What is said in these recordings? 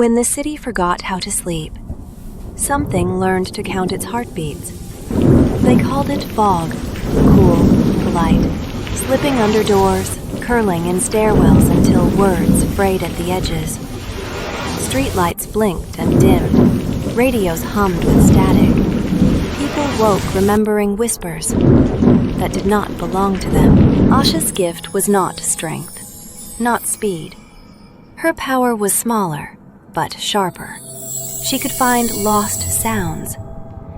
When the city forgot how to sleep, something learned to count its heartbeats. They called it fog, cool, polite, slipping under doors, curling in stairwells until words frayed at the edges. Streetlights blinked and dimmed, radios hummed with static. People woke remembering whispers that did not belong to them. Asha's gift was not strength, not speed. Her power was smaller, but sharper. She could find lost sounds,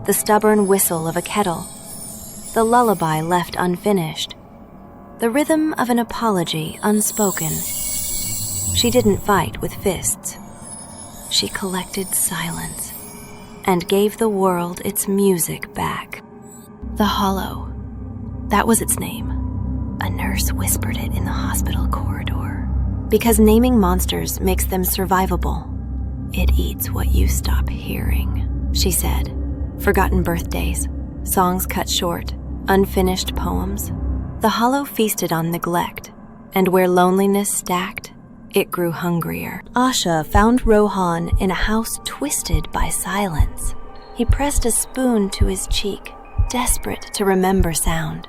the stubborn whistle of a kettle, the lullaby left unfinished, the rhythm of an apology unspoken. She didn't fight with fists. She collected silence and gave the world its music back. The Hollow, that was its name. A nurse whispered it in the hospital corridor. Because naming monsters makes them survivable. It eats what you stop hearing, she said. Forgotten birthdays, songs cut short, unfinished poems. The Hollow feasted on neglect, and where loneliness stacked, it grew hungrier. Asha found Rohan in a house twisted by silence. He pressed a spoon to his cheek, desperate to remember sound.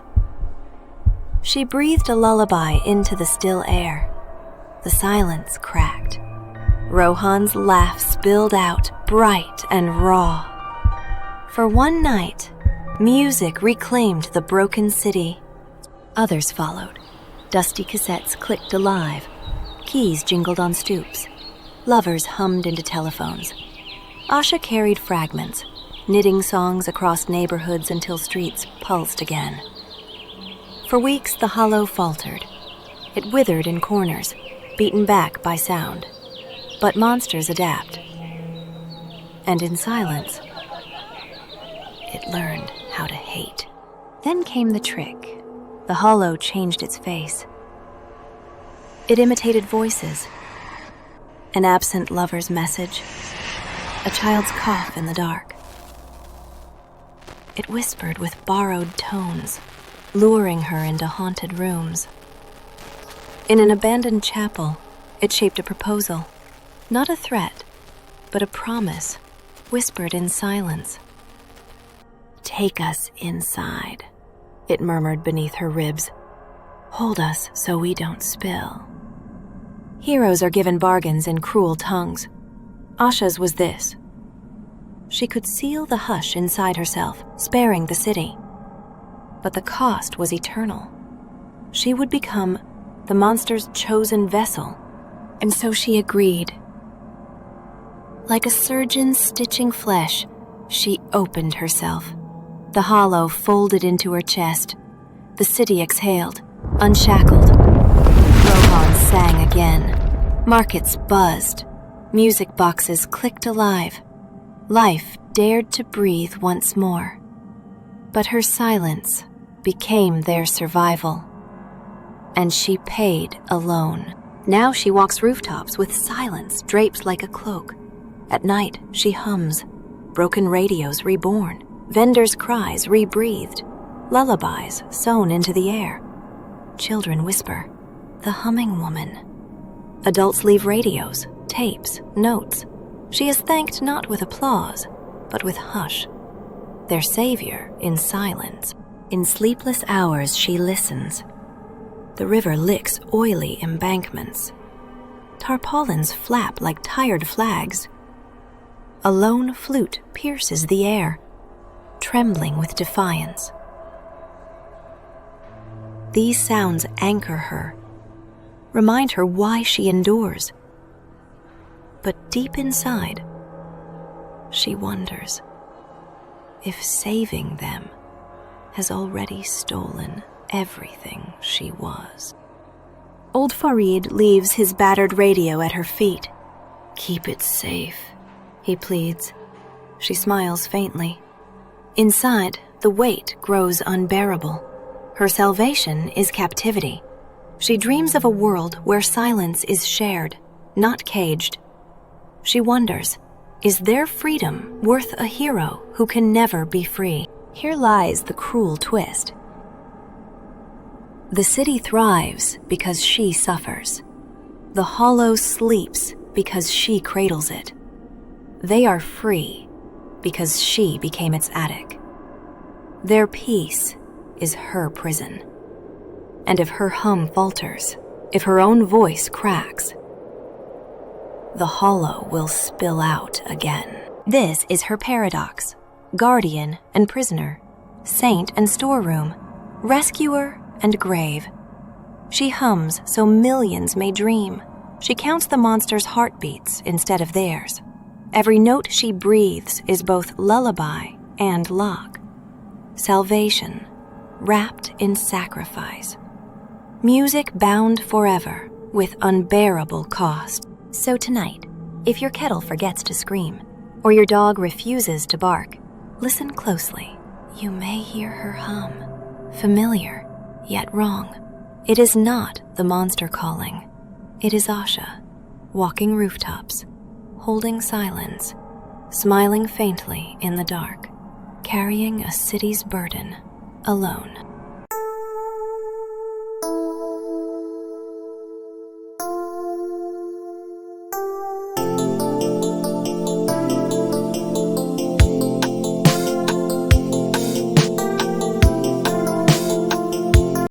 She breathed a lullaby into the still air. The silence cracked. Rohan's laugh spilled out, bright and raw. For one night, music reclaimed the broken city. Others followed. Dusty cassettes clicked alive. Keys jingled on stoops. Lovers hummed into telephones. Asha carried fragments, knitting songs across neighborhoods until streets pulsed again. For weeks, the Hollow faltered. It withered in corners, beaten back by sound. But monsters adapt. And in silence, it learned how to hate. Then came the trick. The Hollow changed its face. It imitated voices. An absent lover's message. A child's cough in the dark. It whispered with borrowed tones, luring her into haunted rooms. In an abandoned chapel, it shaped a proposal. Not a threat, but a promise, whispered in silence. "Take us inside," it murmured beneath her ribs. "Hold us so we don't spill." Heroes are given bargains in cruel tongues. Asha's was this. She could seal the hush inside herself, sparing the city. But the cost was eternal. She would become the monster's chosen vessel, and so she agreed. Like a surgeon stitching flesh, she opened herself. The Hollow folded into her chest. The city exhaled, unshackled. Rohan sang again. Markets buzzed. Music boxes clicked alive. Life dared to breathe once more. But her silence became their survival. And she paid alone. Now she walks rooftops with silence draped like a cloak. At night, she hums. Broken radios reborn. Vendors' cries rebreathed. Lullabies sewn into the air. Children whisper, "The humming woman." Adults leave radios, tapes, notes. She is thanked not with applause, but with hush. Their savior in silence. In sleepless hours she listens. The river licks oily embankments. Tarpaulins flap like tired flags. A lone flute pierces the air, trembling with defiance. These sounds anchor her, remind her why she endures. But deep inside, she wonders if saving them has already stolen everything she was. Old Farid leaves his battered radio at her feet. "Keep it safe," he pleads. She smiles faintly. Inside, the weight grows unbearable. Her salvation is captivity. She dreams of a world where silence is shared, not caged. She wonders, is their freedom worth a hero who can never be free? Here lies the cruel twist. The city thrives because she suffers. The Hollow sleeps because she cradles it. They are free because she became its attic. Their peace is her prison. And if her hum falters, if her own voice cracks, the hollow will spill out again. This is her paradox, guardian and prisoner, saint and storeroom, rescuer and grave. She hums so millions may dream. She counts the monster's heartbeats instead of theirs. Every note she breathes is both lullaby and lock. Salvation, wrapped in sacrifice. Music bound forever with unbearable cost. So tonight, if your kettle forgets to scream, or your dog refuses to bark, listen closely. You may hear her hum, familiar, yet wrong. It is not the monster calling. It is Asha, walking rooftops, holding silence, smiling faintly in the dark, carrying a city's burden alone.